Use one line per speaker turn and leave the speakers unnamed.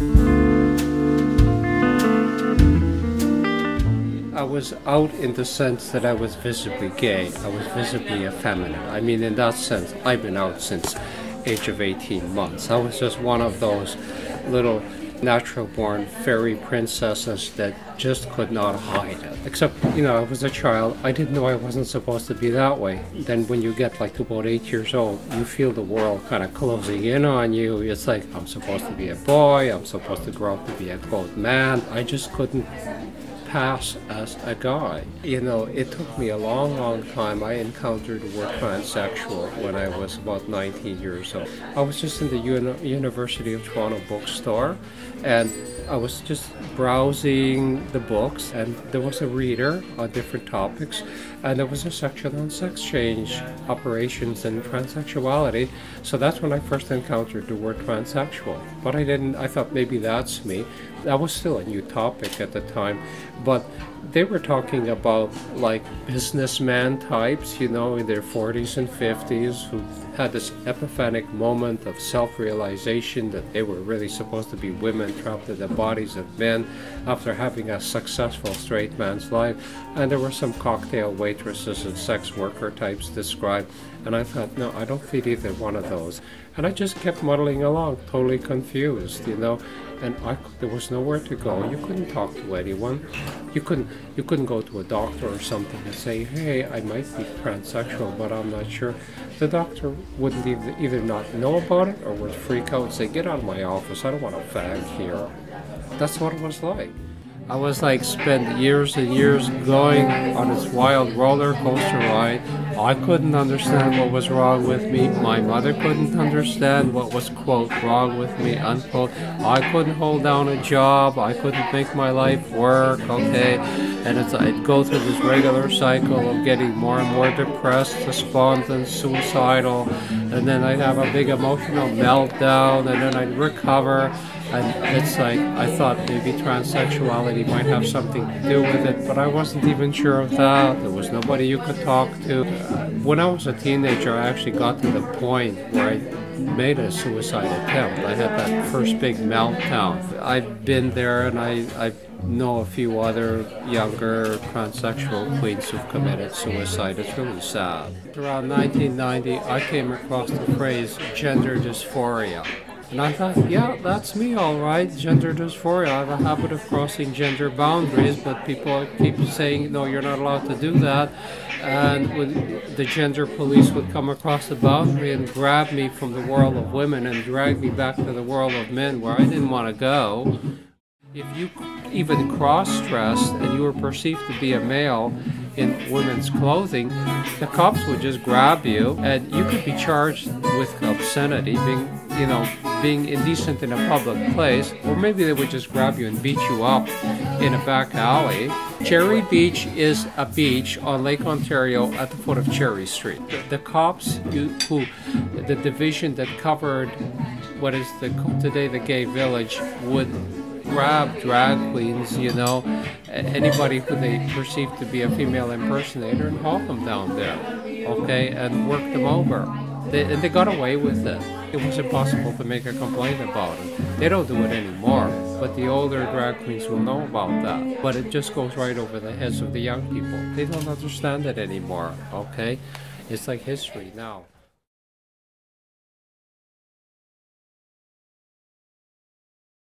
I was out in the sense that I was visibly gay. I was visibly effeminate. I mean, in that sense, I've been out since age of 18 months. I was just one of those little natural-born fairy princesses that just could not hide it. Except, you know, I was a child. I didn't know I wasn't supposed to be that way. Then when you get like to about 8 years old, you feel the world kind of closing in on you. It's like, I'm supposed to be a boy. I'm supposed to grow up to be a, quote, man. I just couldn't pass as a guy. You know, it took me a long time. I encountered the word transsexual when I was about 19 years old. I was just in the University of Toronto bookstore, and I was just browsing the books, and there was a reader on different topics, and there was a section on sex change operations and transsexuality. So that's when I first encountered the word transsexual. But I thought maybe that's me. That was still a new topic at the time, but they were talking about like businessman types, you know, in their 40s and 50s who had this epiphanic moment of self-realization that they were really supposed to be women trapped in the bodies of men after having a successful straight man's life. And there were some cocktail waitresses and sex worker types described, and I thought, no, I don't fit either one of those. And I just kept muddling along, totally confused, you know. And there was nowhere to go. You couldn't talk to anyone. You couldn't go to a doctor or something and say, hey, I might be transsexual, but I'm not sure. The doctor wouldn't either not know about it or would freak out and say, get out of my office, I don't want a fag here. That's what it was like. I was like, spent years and years going on this wild roller coaster ride. I couldn't understand what was wrong with me. My mother couldn't understand what was, quote, wrong with me, unquote. I couldn't hold down a job. I couldn't make my life work, okay? And I'd go through this regular cycle of getting more and more depressed, despondent, suicidal, and then I'd have a big emotional meltdown, and then I'd recover. And it's like, I thought maybe transsexuality might have something to do with it, but I wasn't even sure of that. There was nobody you could talk to. When I was a teenager, I actually got to the point where I made a suicide attempt. I had that first big meltdown. I've been there, and I know a few other younger transsexual queens who've committed suicide. It's really sad. Around 1990, I came across the phrase gender dysphoria. And I thought, yeah, that's me, all right, gender dysphoria. I have a habit of crossing gender boundaries, but people keep saying, no, you're not allowed to do that. And when the gender police would come across the boundary and grab me from the world of women and drag me back to the world of men where I didn't want to go. If you even cross-dressed and you were perceived to be a male in women's clothing, the cops would just grab you, and you could be charged with obscenity, being indecent in a public place, or maybe they would just grab you and beat you up in a back alley. Cherry Beach is a beach on Lake Ontario at the foot of Cherry Street. The cops, the division that covered what is today the gay village, would grab drag queens, you know, anybody who they perceived to be a female impersonator, and haul them down there, okay, and work them over. And they got away with it. It was impossible to make a complaint about it. They don't do it anymore, but the older drag queens will know about that. But it just goes right over the heads of the young people. They don't understand it anymore, okay? It's like history now.